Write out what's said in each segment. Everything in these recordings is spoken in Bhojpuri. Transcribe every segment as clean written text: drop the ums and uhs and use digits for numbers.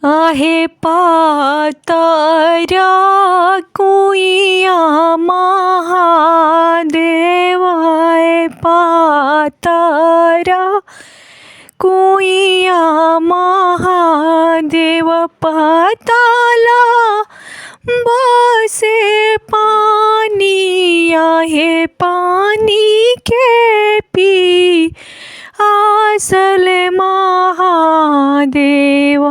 आहे पातारा कुइया महादेव आहे पातारा कुइया महादेव पाताला बसे पानी आहे पानी के पी आसल महादेव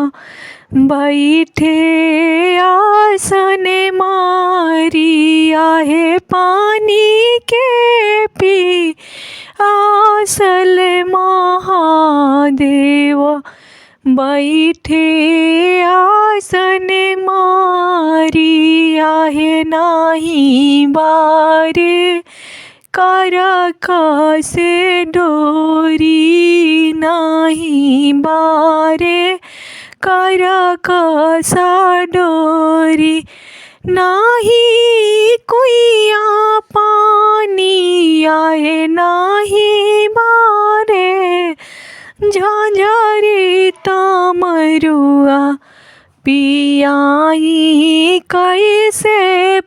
बैठे आसन मारी आहे पानी के पी आसल महादेव बैठे आसन मारी आहे नाही बारे करकसे डोरी नाही बारे करकसा डोरी नाही कुइया पानी आहे नाही बारे झांझरी तमरुआ पियाई कैसे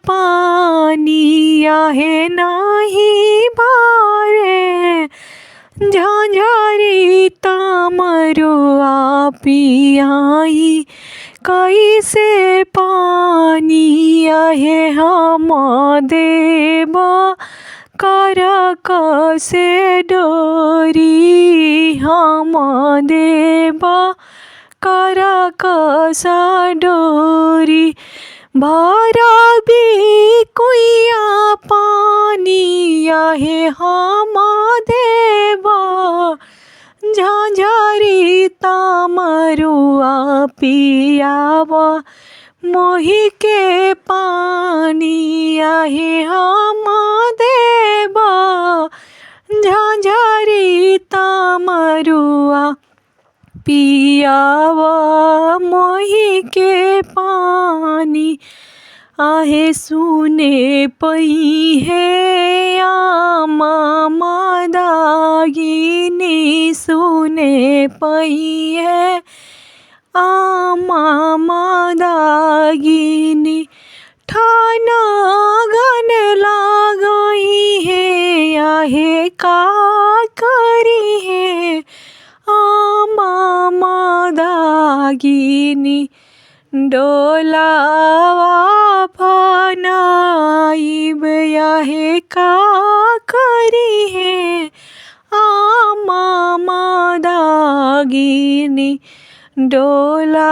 पानी आहे नाही बारे झांझरी तमरुआ पियाई कैसे पानी आहे हम देवा करकसे डोरी हम देवा करकसा डोरी भरबी कुइया पानी आहे हम देवा झांझरी तमरुआ पियावा मोहि के पानी आहे हम देवा झांझरी तमरुआ पियावा मोहि के पानी आहे सुने पई है आमा मदागिनी सुने पई है आमा मदागिनी ठाना गन लागई है आहे का करी है आमा मदागिनी डोलावा फनाइब आहे का करी है आमा मदागिनी डोला